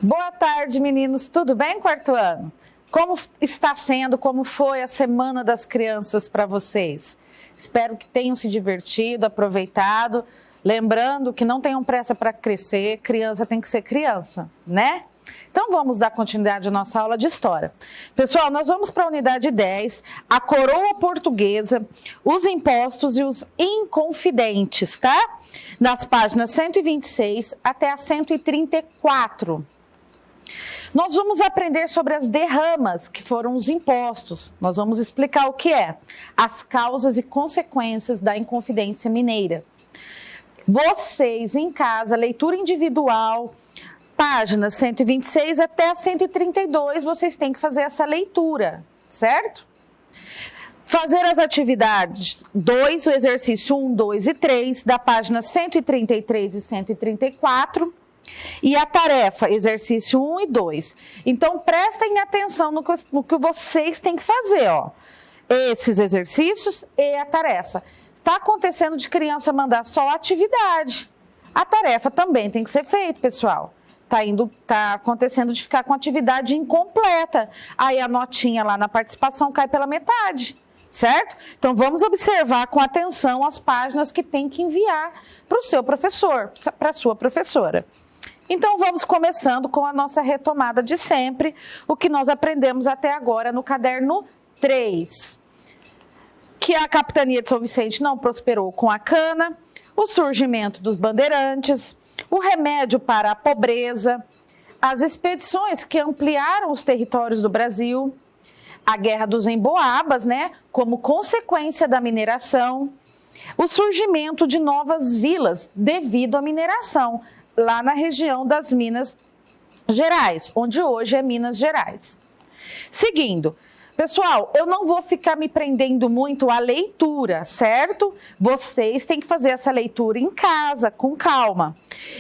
Boa tarde, meninos. Tudo bem, quarto ano? Como está sendo, como foi a Semana das Crianças para vocês? Espero que tenham se divertido, aproveitado. Lembrando que não tenham pressa para crescer, criança tem que ser criança, né? Então vamos dar continuidade à nossa aula de História. Pessoal, nós vamos para a unidade 10, a coroa portuguesa, os impostos e os inconfidentes, tá? Das páginas 126 até a 134. Nós vamos aprender sobre as derramas, que foram os impostos. Nós vamos explicar o que é, as causas e consequências da Inconfidência Mineira. Vocês em casa, leitura individual, páginas 126 até a 132, vocês têm que fazer essa leitura, certo? Fazer as atividades 2, o exercício 1, 2 e 3, da página 133 e 134. E a tarefa, exercício 1 e 2. Então, prestem atenção no que vocês têm que fazer, ó. Esses exercícios e a tarefa. Está acontecendo de criança mandar só atividade. A tarefa também tem que ser feita, pessoal. Tá acontecendo de ficar com atividade incompleta. Aí a notinha lá na participação cai pela metade, certo? Então, vamos observar com atenção as páginas que tem que enviar para o seu professor, para a sua professora. Então, vamos começando com a nossa retomada de sempre, o que nós aprendemos até agora no caderno 3. Que a capitania de São Vicente não prosperou com a cana, o surgimento dos bandeirantes, o remédio para a pobreza, as expedições que ampliaram os territórios do Brasil, a Guerra dos Emboabas, né, como consequência da mineração, o surgimento de novas vilas devido à mineração, lá na região das Minas Gerais, onde hoje é Minas Gerais. Seguindo, pessoal, eu não vou ficar me prendendo muito à leitura, certo? Vocês têm que fazer essa leitura em casa, com calma.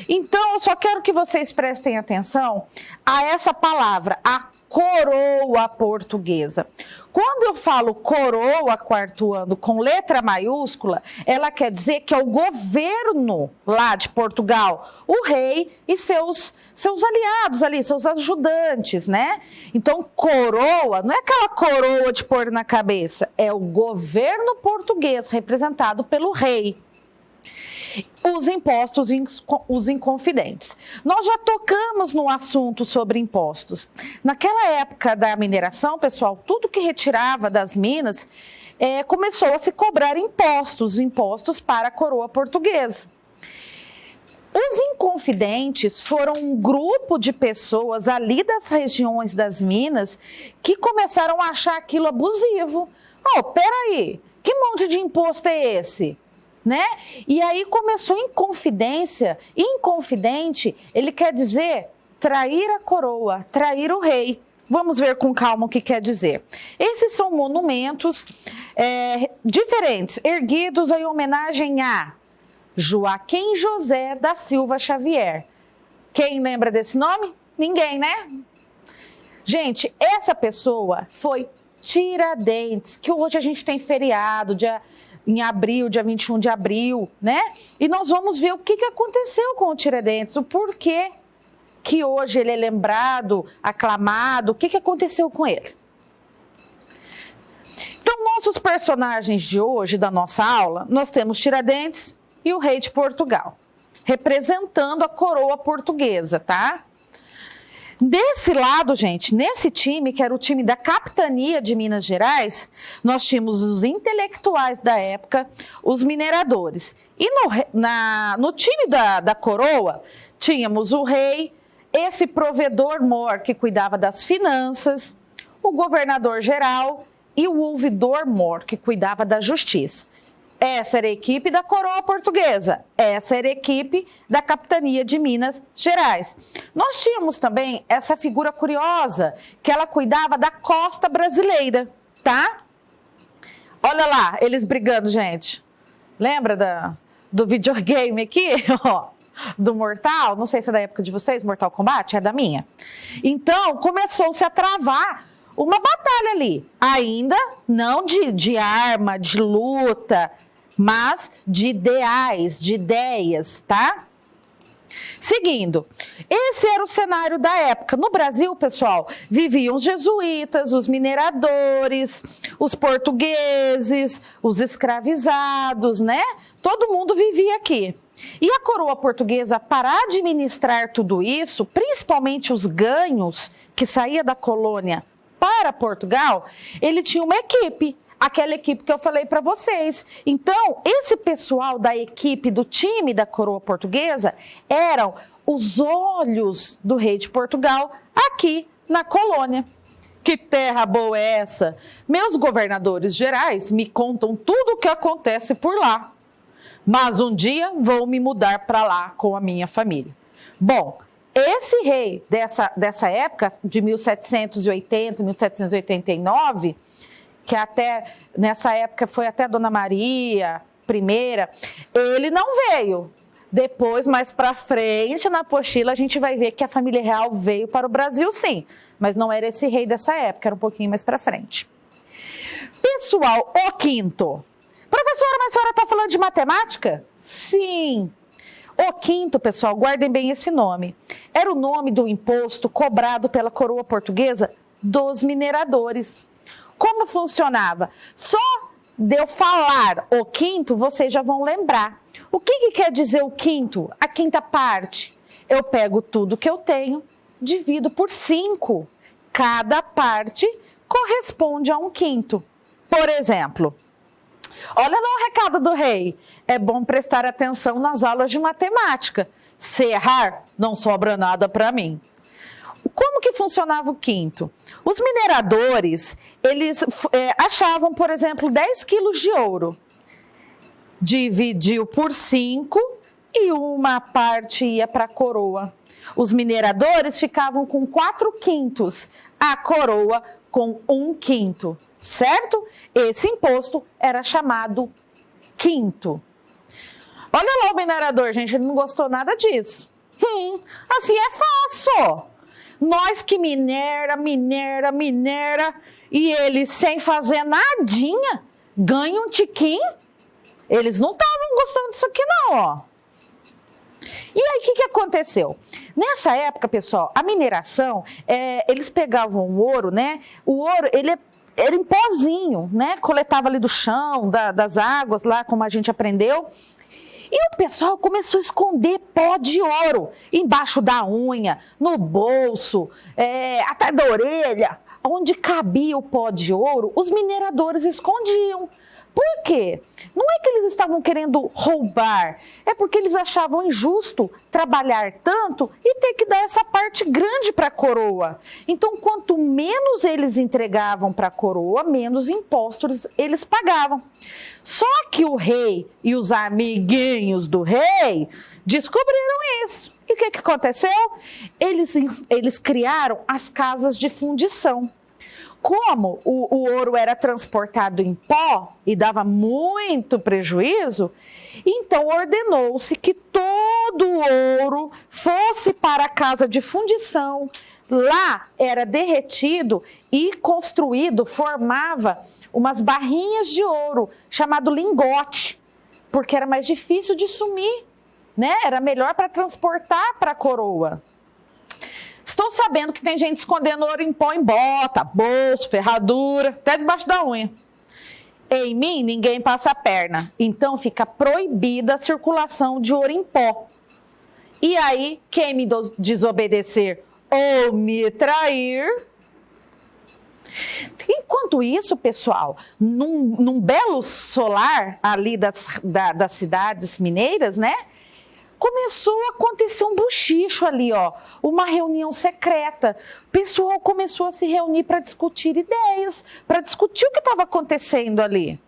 Então, eu só quero que vocês prestem atenção a essa palavra, a coroa portuguesa. Quando eu falo coroa, quarto ano, com letra maiúscula, ela quer dizer que é o governo lá de Portugal, o rei e seus aliados ali, seus ajudantes, né? Então, coroa não é aquela coroa de pôr na cabeça, é o governo português representado pelo rei. Os impostos e os inconfidentes. Nós já tocamos no assunto sobre impostos. Naquela época da mineração, pessoal, tudo que retirava das minas começou a se cobrar impostos para a coroa portuguesa. Os inconfidentes foram um grupo de pessoas ali das regiões das minas que começaram a achar aquilo abusivo. Oh, peraí, que monte de imposto é esse? Né? E aí começou inconfidência. Inconfidente, ele quer dizer trair a coroa, trair o rei. Vamos ver com calma o que quer dizer. Esses são monumentos diferentes, erguidos em homenagem a Joaquim José da Silva Xavier. Quem lembra desse nome? Ninguém, né? Gente, essa pessoa foi Tiradentes, que hoje a gente tem feriado, em abril, dia 21 de abril, né? E nós vamos ver o que aconteceu com o Tiradentes, o porquê que hoje ele é lembrado, aclamado, o que aconteceu com ele. Então, nossos personagens de hoje, da nossa aula, nós temos Tiradentes e o rei de Portugal, representando a coroa portuguesa, tá? Desse lado, gente, nesse time, que era o time da capitania de Minas Gerais, nós tínhamos os intelectuais da época, os mineradores. E no time da coroa, tínhamos o rei, esse provedor-mor que cuidava das finanças, o governador-geral e o ouvidor-mor que cuidava da justiça. Essa era a equipe da coroa portuguesa, essa era a equipe da capitania de Minas Gerais. Nós tínhamos também essa figura curiosa, que ela cuidava da costa brasileira, tá? Olha lá, eles brigando, gente. Lembra do videogame aqui? Do Mortal? Não sei se é da época de vocês, Mortal Kombat, é da minha. Então, começou-se a travar uma batalha ali. Ainda não de arma, de luta, mas de ideais, de ideias, tá? Seguindo, esse era o cenário da época. No Brasil, pessoal, viviam os jesuítas, os mineradores, os portugueses, os escravizados, né? Todo mundo vivia aqui. E a coroa portuguesa, para administrar tudo isso, principalmente os ganhos que saía da colônia para Portugal, ele tinha uma equipe. Aquela equipe que eu falei para vocês. Então, esse pessoal da equipe, do time da coroa portuguesa, eram os olhos do rei de Portugal aqui na colônia. Que terra boa é essa? Meus governadores gerais me contam tudo o que acontece por lá. Mas um dia vou me mudar para lá com a minha família. Bom, esse rei dessa época, de 1780, 1789... que até nessa época foi até Dona Maria I, ele não veio. Depois, mais para frente, na apostila, a gente vai ver que a família real veio para o Brasil, sim. Mas não era esse rei dessa época, era um pouquinho mais para frente. Pessoal, o quinto. Professora, mas a senhora está falando de matemática? Sim. O quinto, pessoal, guardem bem esse nome. Era o nome do imposto cobrado pela coroa portuguesa dos mineradores. Como funcionava? Só de eu falar o quinto, vocês já vão lembrar. O que quer dizer o quinto? A quinta parte. Eu pego tudo que eu tenho, divido por 5. Cada parte corresponde a um quinto. Por exemplo, olha lá o recado do rei. É bom prestar atenção nas aulas de matemática. Se errar, não sobra nada para mim. Como que funcionava o quinto? Os mineradores, eles achavam, por exemplo, 10 quilos de ouro. Dividiu por 5 e uma parte ia para a coroa. Os mineradores ficavam com 4 quintos, a coroa com 1 quinto, certo? Esse imposto era chamado quinto. Olha lá o minerador, gente, ele não gostou nada disso. Assim é fácil. Nós que minera, e eles sem fazer nadinha, ganham um tiquinho. Eles não estavam gostando disso aqui não, ó. E aí, o que aconteceu? Nessa época, pessoal, a mineração, eles pegavam o ouro, né? O ouro, ele era em pozinho, né? Coletava ali do chão, das águas lá, como a gente aprendeu. E o pessoal começou a esconder pó de ouro embaixo da unha, no bolso, até da orelha. Onde cabia o pó de ouro, os mineradores escondiam. Por quê? Não é que eles estavam querendo roubar, é porque eles achavam injusto trabalhar tanto e ter que dar essa parte grande para a coroa. Então, quanto menos eles entregavam para a coroa, menos impostos eles pagavam. Só que o rei e os amiguinhos do rei descobriram isso. E o que aconteceu? Eles criaram as casas de fundição. Como o ouro era transportado em pó e dava muito prejuízo, então ordenou-se que todo o ouro fosse para a casa de fundição. Lá era derretido e construído, formava umas barrinhas de ouro, chamado lingote, porque era mais difícil de sumir, né? Era melhor para transportar para a coroa. Estou sabendo que tem gente escondendo ouro em pó em bota, bolso, ferradura, até debaixo da unha. Em mim, ninguém passa a perna. Então, fica proibida a circulação de ouro em pó. E aí, quem me desobedecer ou me trair... Enquanto isso, pessoal, num belo solar ali das cidades mineiras, né? Começou a acontecer um bochicho ali, ó, uma reunião secreta. O pessoal começou a se reunir para discutir ideias, para discutir o que estava acontecendo ali.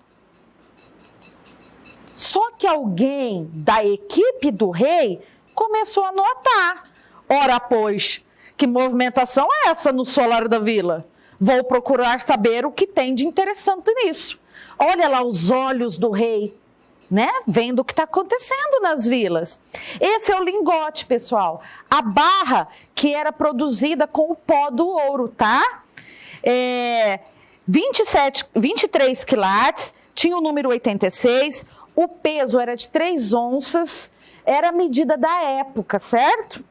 Só que alguém da equipe do rei começou a notar. Ora, pois, que movimentação é essa no solar da vila? Vou procurar saber o que tem de interessante nisso. Olha lá os olhos do rei, né? Vendo o que está acontecendo nas vilas. Esse é o lingote, pessoal. A barra que era produzida com o pó do ouro, tá? 23 quilates, tinha o número 86, o peso era de 3 onças, Era a medida da época, certo?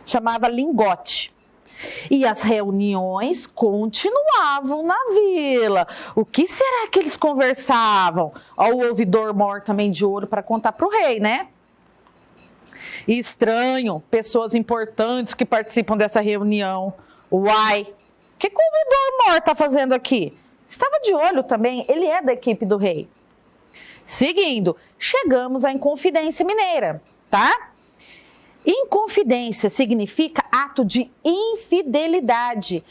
Chamava lingote. E as reuniões continuavam na vila. O que será que eles conversavam? Ó, o ouvidor-mor também de ouro para contar para o rei, né? E estranho, pessoas importantes que participam dessa reunião. Uai, o que o ouvidor-mor está fazendo aqui? Estava de olho também, ele é da equipe do rei. Seguindo, chegamos à Inconfidência Mineira, tá? Inconfidência significa ato de infidelidade.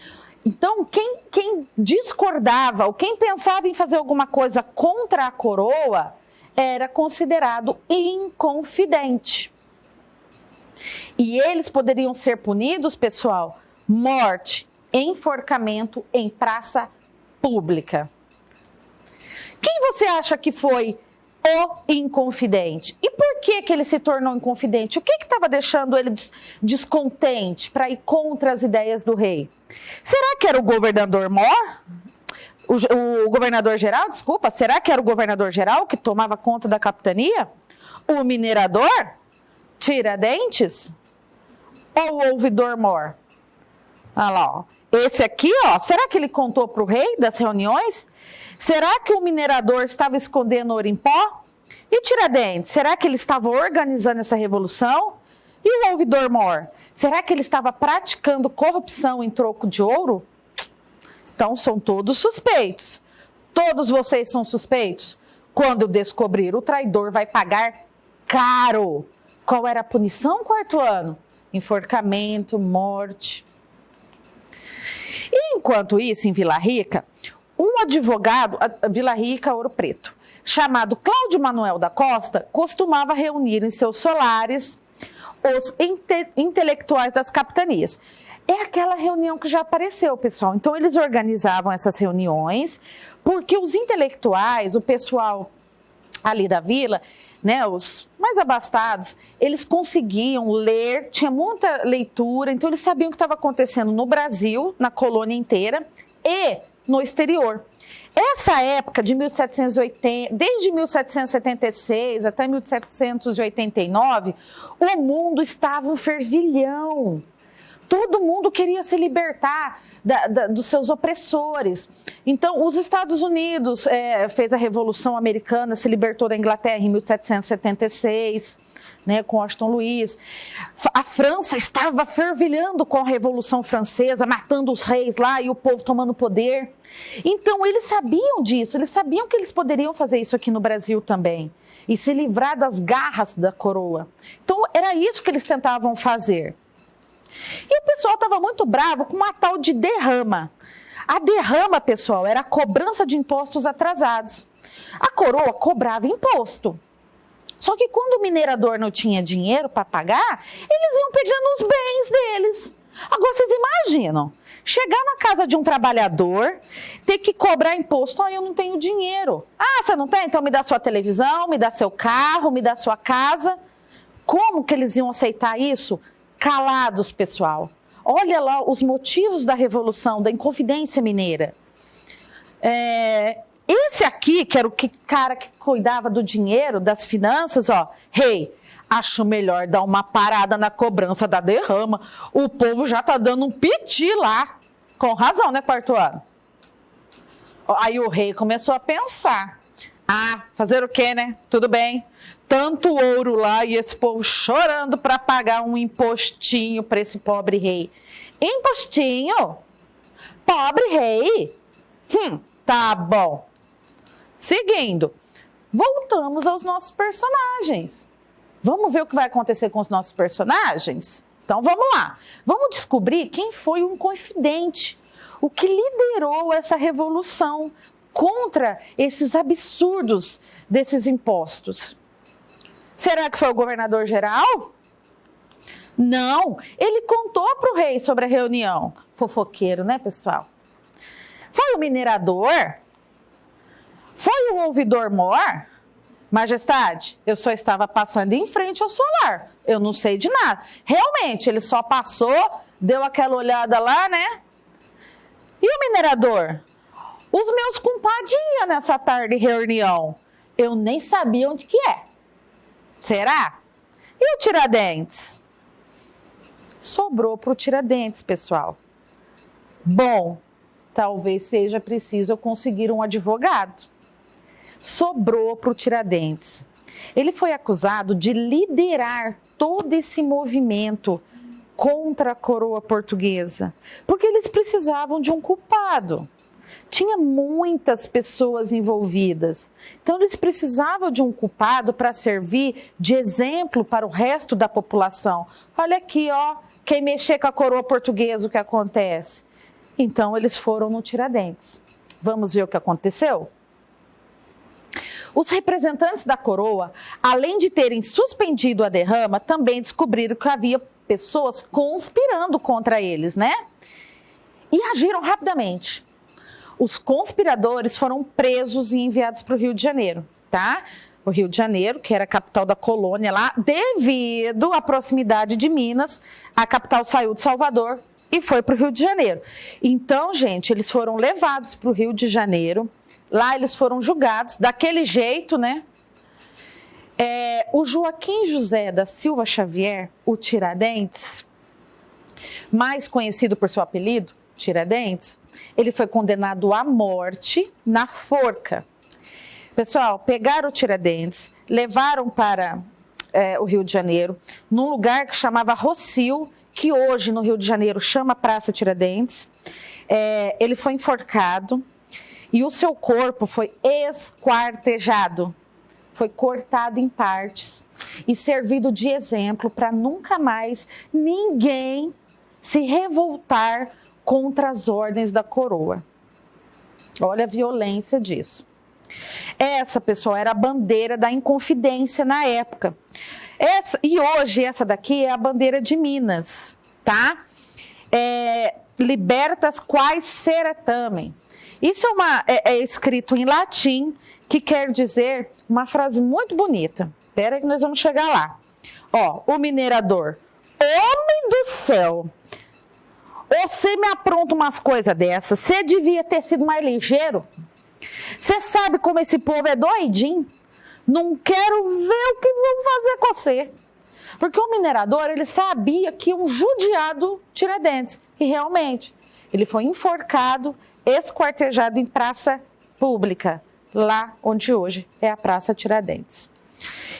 Então, quem discordava ou quem pensava em fazer alguma coisa contra a coroa era considerado inconfidente. E eles poderiam ser punidos, pessoal, morte, enforcamento em praça pública. Quem você acha que foi o inconfidente? E por que ele se tornou inconfidente? O que estava deixando ele descontente para ir contra as ideias do rei? Será que era o governador-mor? O governador-geral, desculpa. Será que era o governador-geral que tomava conta da capitania? O minerador? Tiradentes? Ou o ouvidor-mor? Olha lá, ó. Esse aqui, ó, será que ele contou para o rei das reuniões? Será que o minerador estava escondendo ouro em pó? E Tiradentes, será que ele estava organizando essa revolução? E o ouvidor-mor, será que ele estava praticando corrupção em troco de ouro? Então, são todos suspeitos. Todos vocês são suspeitos? Quando eu descobrir, o traidor vai pagar caro. Qual era a punição, quarto ano? Enforcamento, morte. E enquanto isso, em Vila Rica, um advogado, Vila Rica, Ouro Preto, chamado Cláudio Manuel da Costa, costumava reunir em seus solares os intelectuais das capitanias. É aquela reunião que já apareceu, pessoal. Então, eles organizavam essas reuniões, porque os intelectuais, o pessoal ali da vila, né, os mais abastados, eles conseguiam ler, tinha muita leitura, então eles sabiam o que estava acontecendo no Brasil, na colônia inteira, e no exterior. Essa época de 1780, desde 1776 até 1789, o mundo estava um fervilhão. Todo mundo queria se libertar dos seus opressores. Então, os Estados Unidos fez a Revolução Americana, se libertou da Inglaterra em 1776, né, com Washington Luiz. A França estava fervilhando com a Revolução Francesa, matando os reis lá e o povo tomando poder. Então, eles sabiam disso, eles sabiam que eles poderiam fazer isso aqui no Brasil também e se livrar das garras da coroa. Então, era isso que eles tentavam fazer. E o pessoal estava muito bravo com uma tal de derrama. A derrama, pessoal, era a cobrança de impostos atrasados. A coroa cobrava imposto. Só que quando o minerador não tinha dinheiro para pagar, eles iam pegando os bens deles. Agora, vocês imaginam, chegar na casa de um trabalhador, ter que cobrar imposto. Ah, eu não tenho dinheiro. Ah, você não tem? Então me dá sua televisão, me dá seu carro, me dá sua casa. Como que eles iam aceitar isso? Calados, pessoal. Olha lá os motivos da Revolução, da Inconfidência Mineira. Esse aqui, que era o cara que cuidava do dinheiro, das finanças, ó. Rei, acho melhor dar uma parada na cobrança da derrama. O povo já tá dando um piti lá. Com razão, né, quarto ano? Aí o rei começou a pensar. Ah, fazer o quê, né? Tudo bem. Tanto ouro lá e esse povo chorando para pagar um impostinho para esse pobre rei. Impostinho? Pobre rei? Tá bom. Seguindo, voltamos aos nossos personagens. Vamos ver o que vai acontecer com os nossos personagens? Então vamos lá. Vamos descobrir quem foi o inconfidente, o que liderou essa revolução contra esses absurdos desses impostos. Será que foi o governador-geral? Não, ele contou para o rei sobre a reunião. Fofoqueiro, né, pessoal? Foi o minerador? Foi o ouvidor-mor? Majestade, eu só estava passando em frente ao solar. Eu não sei de nada. Realmente, ele só passou, deu aquela olhada lá, né? E o minerador? Os meus compadres iam nessa tarde de reunião. Eu nem sabia onde que é. Será? E o Tiradentes? Sobrou para o Tiradentes, pessoal. Bom, talvez seja preciso eu conseguir um advogado. Sobrou para o Tiradentes. Ele foi acusado de liderar todo esse movimento contra a coroa portuguesa, porque eles precisavam de um culpado. Tinha muitas pessoas envolvidas, então eles precisavam de um culpado para servir de exemplo para o resto da população. Olha aqui, ó, quem mexer com a coroa portuguesa, o que acontece? Então eles foram no Tiradentes. Vamos ver o que aconteceu? Os representantes da coroa, além de terem suspendido a derrama, também descobriram que havia pessoas conspirando contra eles, né? E agiram rapidamente. Os conspiradores foram presos e enviados para o Rio de Janeiro, tá? O Rio de Janeiro, que era a capital da colônia lá, devido à proximidade de Minas, a capital saiu de Salvador e foi para o Rio de Janeiro. Então, gente, eles foram levados para o Rio de Janeiro. Lá eles foram julgados daquele jeito, né? O Joaquim José da Silva Xavier, o Tiradentes, mais conhecido por seu apelido, Tiradentes, ele foi condenado à morte na forca. Pessoal, pegaram o Tiradentes, levaram para o Rio de Janeiro, num lugar que chamava Rossio, que hoje no Rio de Janeiro chama Praça Tiradentes. Ele foi enforcado. E o seu corpo foi esquartejado, foi cortado em partes e servido de exemplo para nunca mais ninguém se revoltar contra as ordens da coroa. Olha a violência disso. Essa, pessoal, era a bandeira da Inconfidência na época. E hoje essa daqui é a bandeira de Minas, tá? Libertas quaes seretamen. Isso é escrito em latim, que quer dizer uma frase muito bonita. Espera que nós vamos chegar lá. Ó, o minerador. Homem do céu! Você me apronta umas coisas dessas. Você devia ter sido mais ligeiro. Você sabe como esse povo é doidinho? Não quero ver o que vão fazer com você. Porque o minerador, ele sabia que um judiado Tiradentes. E realmente, ele foi enforcado, esquartejado em praça pública, lá onde hoje é a Praça Tiradentes.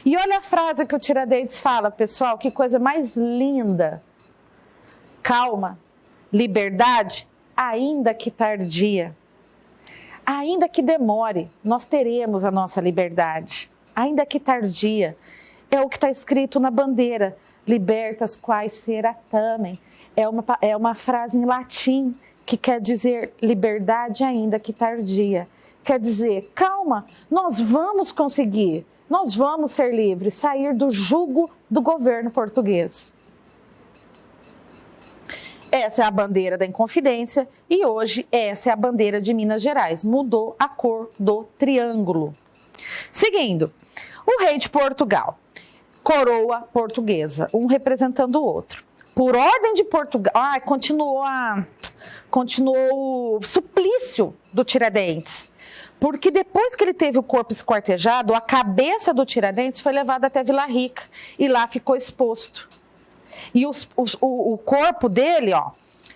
E olha a frase que o Tiradentes fala, pessoal, que coisa mais linda. Calma, liberdade, ainda que tardia, ainda que demore, nós teremos a nossa liberdade, ainda que tardia. É o que está escrito na bandeira, libertas quaes seratamen. É uma frase em latim, que quer dizer liberdade ainda que tardia. Quer dizer, calma, nós vamos conseguir, nós vamos ser livres, sair do jugo do governo português. Essa é a bandeira da Inconfidência e hoje essa é a bandeira de Minas Gerais. Mudou a cor do triângulo. Seguindo, o rei de Portugal, coroa portuguesa, um representando o outro. Por ordem de Portugal, continuou o suplício do Tiradentes, porque depois que ele teve o corpo esquartejado, a cabeça do Tiradentes foi levada até Vila Rica e lá ficou exposto. E o corpo dele, ó,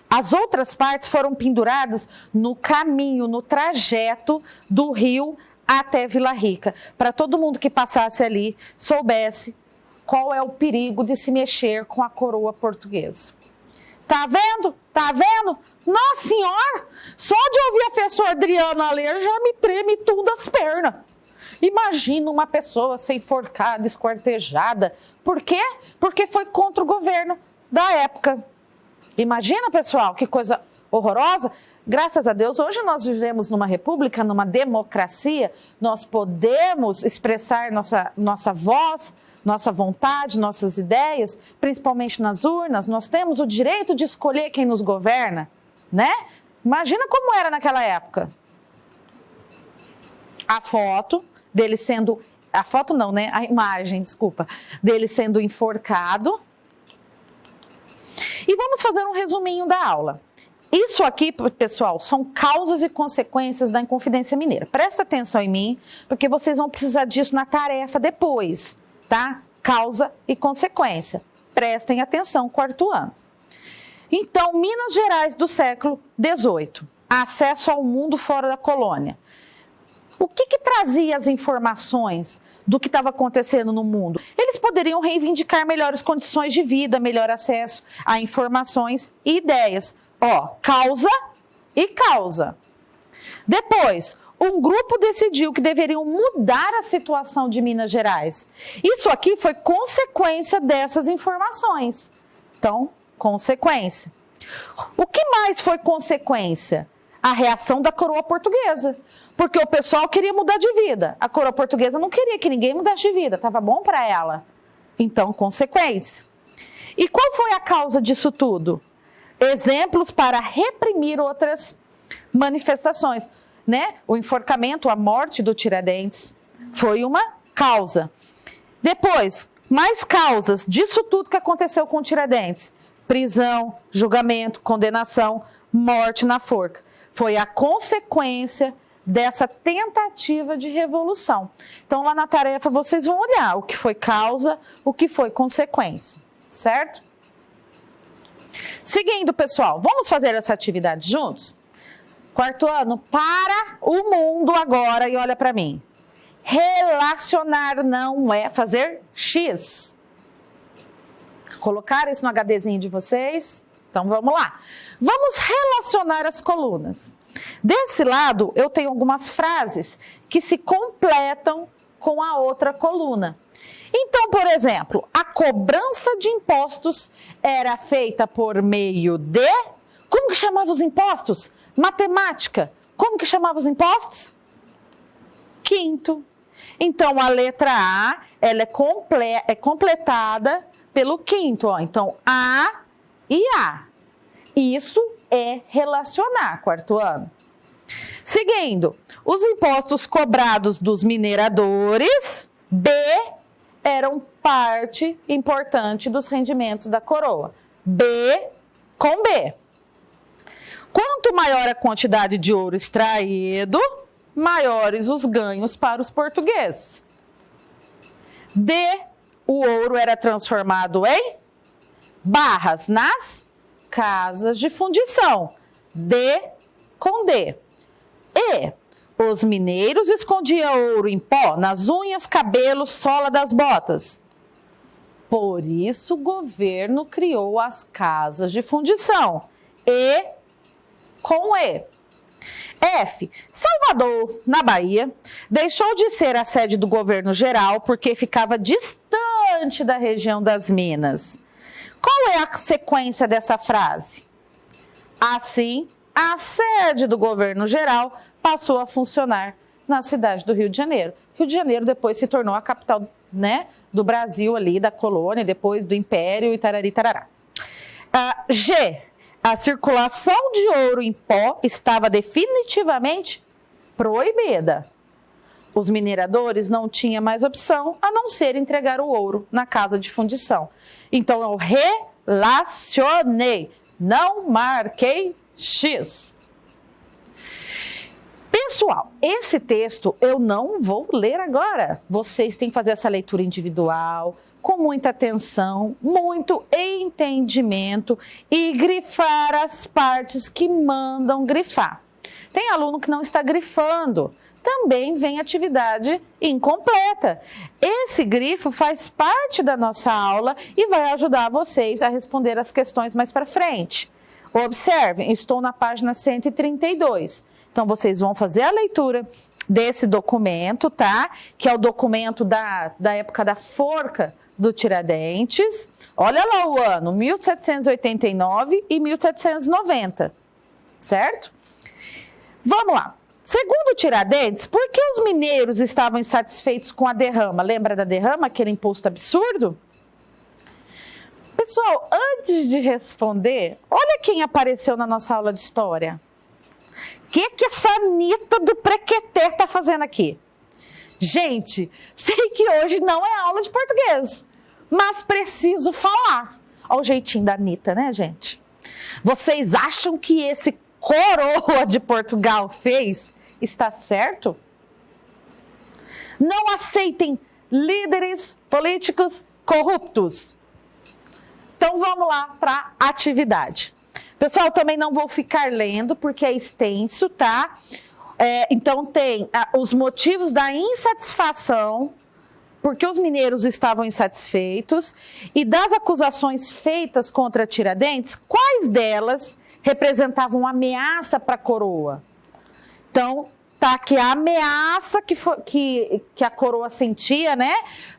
as outras partes foram penduradas no caminho, no trajeto do rio até Vila Rica, para todo mundo que passasse ali soubesse qual é o perigo de se mexer com a coroa portuguesa. Tá vendo? Tá vendo? Nossa Senhora! Só de ouvir a professora Adriana ler já me treme tudo as pernas. Imagina uma pessoa ser enforcada, esquartejada. Por quê? Porque foi contra o governo da época. Imagina, pessoal, que coisa horrorosa. Graças a Deus, hoje nós vivemos numa república, numa democracia. Nós podemos expressar nossa voz, nossa vontade, nossas ideias, principalmente nas urnas. Nós temos o direito de escolher quem nos governa, né? Imagina como era naquela época. A foto dele sendo... A foto não, né? A imagem, desculpa. Dele sendo enforcado. E vamos fazer um resuminho da aula. Isso aqui, pessoal, são causas e consequências da Inconfidência Mineira. Presta atenção em mim, porque vocês vão precisar disso na tarefa depois, tá? causa e consequência. Prestem atenção, quarto ano. Então, Minas Gerais do século XVIII, acesso ao mundo fora da colônia. O que trazia as informações do que estava acontecendo no mundo? Eles poderiam reivindicar melhores condições de vida, melhor acesso a informações e ideias. Causa e causa. Depois, um grupo decidiu que deveriam mudar a situação de Minas Gerais. Isso aqui foi consequência dessas informações. Então, consequência. O que mais foi consequência? A reação da coroa portuguesa, porque o pessoal queria mudar de vida. A coroa portuguesa não queria que ninguém mudasse de vida, estava bom para ela. Então, consequência. E qual foi a causa disso tudo? Exemplos para reprimir outras manifestações, né? O enforcamento, a morte do Tiradentes foi uma causa. Depois, mais causas disso tudo que aconteceu com o Tiradentes: prisão, julgamento, condenação, morte na forca. Foi a consequência dessa tentativa de revolução. Então, lá na tarefa, vocês vão olhar o que foi causa, o que foi consequência, certo? Seguindo, pessoal, vamos fazer essa atividade juntos? Quarto ano, para o mundo agora e olha para mim. Relacionar não é fazer X. Colocar isso no HDzinho de vocês? Então, vamos lá. Vamos relacionar as colunas. Desse lado, eu tenho algumas frases que se completam com a outra coluna. Então, por exemplo, a cobrança de impostos era feita por meio de... Como que chamava os impostos? Matemática. Como que chamava os impostos? Quinto. Então, a letra A, ela é completada pelo quinto. Então, A e A. Isso é relacionar, quarto ano. Seguindo, os impostos cobrados dos mineradores, B, eram parte importante dos rendimentos da coroa. B com B. Quanto maior a quantidade de ouro extraído, maiores os ganhos para os portugueses. D, o ouro era transformado em barras nas casas de fundição. D com D. E, os mineiros escondiam ouro em pó nas unhas, cabelos, sola das botas. Por isso o governo criou as casas de fundição. E com E. F. Salvador, na Bahia, deixou de ser a sede do governo geral porque ficava distante da região das Minas. Qual é a sequência dessa frase? Assim, a sede do governo geral passou a funcionar na cidade do Rio de Janeiro. Rio de Janeiro depois se tornou a capital, né, do Brasil ali, da colônia, depois do Império e tarari, tarará. G. A circulação de ouro em pó estava definitivamente proibida. Os mineradores não tinham mais opção a não ser entregar o ouro na casa de fundição. Então, eu relacionei, não marquei X. Pessoal, esse texto eu não vou ler agora. Vocês têm que fazer essa leitura individual, com muita atenção, muito entendimento e grifar as partes que mandam grifar. Tem aluno que não está grifando. Também vem atividade incompleta. Esse grifo faz parte da nossa aula e vai ajudar vocês a responder as questões mais para frente. Observem, estou na página 132. Então, vocês vão fazer a leitura desse documento, tá? Que é o documento da época da forca do Tiradentes. Olha lá o ano, 1789 e 1790, certo? Vamos lá. Segundo Tiradentes, por que os mineiros estavam insatisfeitos com a derrama? Lembra da derrama, aquele imposto absurdo? Pessoal, antes de responder, olha quem apareceu na nossa aula de história. O que essa Anitta do Prequeté está fazendo aqui? Gente, sei que hoje não é aula de português, mas preciso falar. Olha o jeitinho da Anitta, né, gente? Vocês acham que esse coroa de Portugal fez está certo? Não aceitem líderes políticos corruptos. Então vamos lá para a atividade. Pessoal, também não vou ficar lendo porque é extenso, tá? Então tem os motivos da insatisfação, porque os mineiros estavam insatisfeitos, e das acusações feitas contra Tiradentes, quais delas representavam ameaça para a coroa? Então, tá aqui a ameaça que a coroa sentia, né?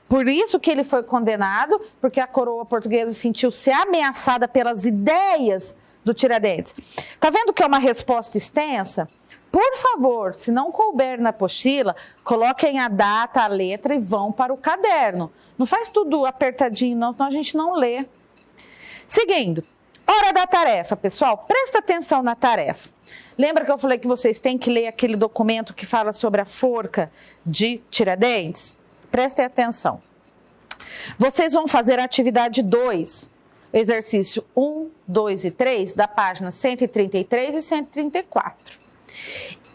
Por isso que ele foi condenado, porque a coroa portuguesa sentiu-se ameaçada pelas ideias do Tiradentes. Tá vendo que é uma resposta extensa? Por favor, se não couber na apostila, coloquem a data, a letra e vão para o caderno. Não faz tudo apertadinho, não, senão a gente não lê. Seguindo, hora da tarefa, pessoal. Presta atenção na tarefa. Lembra que eu falei que vocês têm que ler aquele documento que fala sobre a forca de Tiradentes? Prestem atenção. Vocês vão fazer a atividade 2, exercício 1, 2 e 3, da página 133 e 134.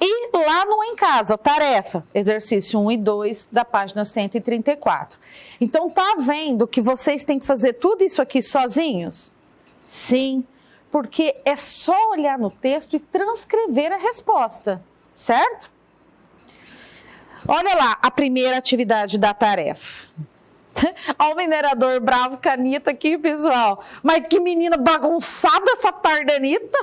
E lá no Em Casa, tarefa, exercício 1 e 2, da página 134. Então, tá vendo que vocês têm que fazer tudo isso aqui sozinhos? Sim, porque é só olhar no texto e transcrever a resposta, certo? Olha lá a primeira atividade da tarefa. Olha o minerador bravo com a Anitta aqui, pessoal. Mas que menina bagunçada essa tarde, Anitta.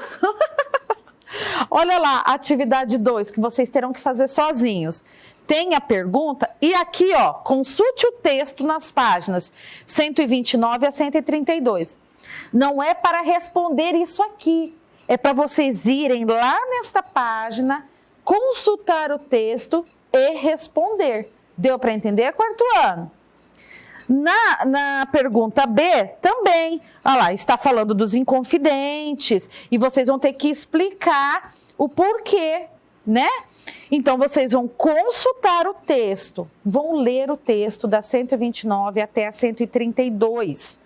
Olha lá a atividade 2, que vocês terão que fazer sozinhos. Tem a pergunta e aqui, ó, consulte o texto nas páginas 129 a 132. Não é para responder isso aqui, é para vocês irem lá nesta página, consultar o texto e responder. Deu para entender, quarto ano? Na pergunta B, também, olha lá, está falando dos Inconfidentes, e vocês vão ter que explicar o porquê, né? Então, vocês vão consultar o texto, vão ler o texto da 129 até a 132.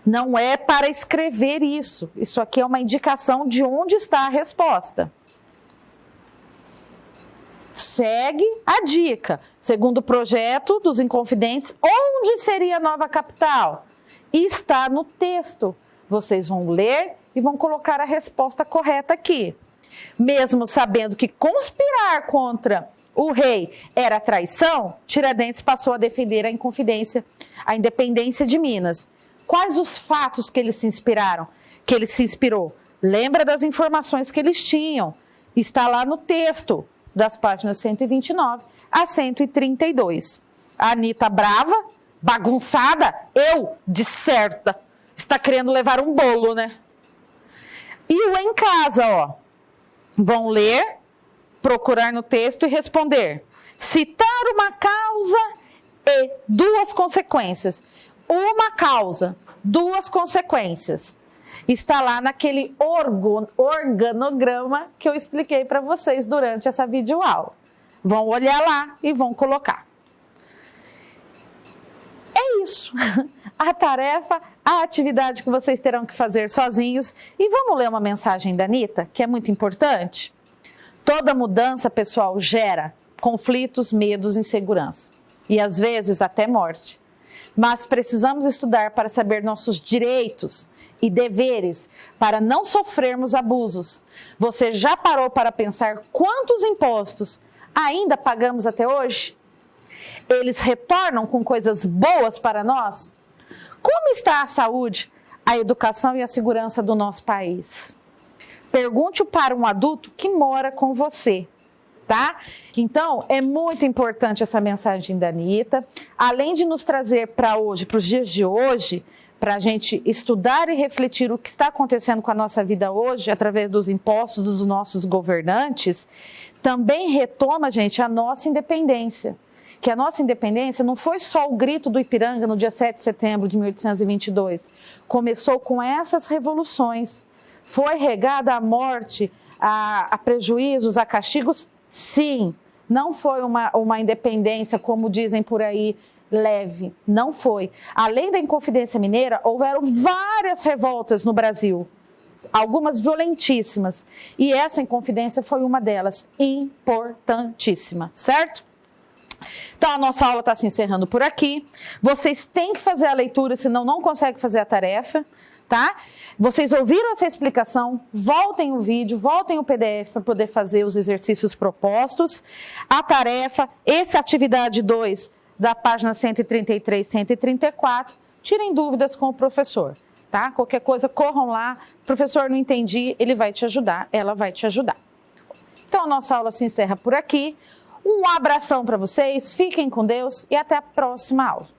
Não é para escrever isso, isso aqui é uma indicação de onde está a resposta. Segue a dica. Segundo o projeto dos Inconfidentes, onde seria a nova capital? Está no texto. Vocês vão ler e vão colocar a resposta correta aqui. Mesmo sabendo que conspirar contra o rei era traição, Tiradentes passou a defender a independência de Minas. Quais os fatos que ele se inspirou? Lembra das informações que eles tinham. Está lá no texto, das páginas 129 a 132. A Anitta brava, bagunçada, de certa, está querendo levar um bolo, né? E o Em Casa, ó. Vão ler, procurar no texto e responder. Citar uma causa e duas consequências. Uma causa, duas consequências. Está lá naquele organograma que eu expliquei para vocês durante essa videoaula. Vão olhar lá e vão colocar. É isso. A tarefa, a atividade que vocês terão que fazer sozinhos. E vamos ler uma mensagem da Anitta, que é muito importante. Toda mudança, pessoal, gera conflitos, medos, insegurança. E às vezes até morte. Mas precisamos estudar para saber nossos direitos e deveres para não sofrermos abusos. Você já parou para pensar quantos impostos ainda pagamos até hoje? Eles retornam com coisas boas para nós? Como está a saúde, a educação e a segurança do nosso país? Pergunte para um adulto que mora com você. Tá? Então, é muito importante essa mensagem da Anitta, além de nos trazer para hoje, para os dias de hoje, para a gente estudar e refletir o que está acontecendo com a nossa vida hoje, através dos impostos dos nossos governantes, também retoma, gente, a nossa independência. Que a nossa independência não foi só o grito do Ipiranga no dia 7 de setembro de 1822. Começou com essas revoluções. Foi regada à morte, a prejuízos, a castigos. Sim, não foi uma independência, como dizem por aí, leve. Não foi. Além da Inconfidência Mineira, houveram várias revoltas no Brasil. Algumas violentíssimas. E essa Inconfidência foi uma delas, importantíssima, certo? Então, a nossa aula está se encerrando por aqui. Vocês têm que fazer a leitura, senão não conseguem fazer a tarefa, tá? Vocês ouviram essa explicação? Voltem o vídeo, voltem o PDF para poder fazer os exercícios propostos. A tarefa, essa atividade 2 da página 133 e 134. Tirem dúvidas com o professor, tá? Qualquer coisa, corram lá. Professor, não entendi, ele vai te ajudar, ela vai te ajudar. Então, a nossa aula se encerra por aqui. Um abração para vocês, fiquem com Deus e até a próxima aula.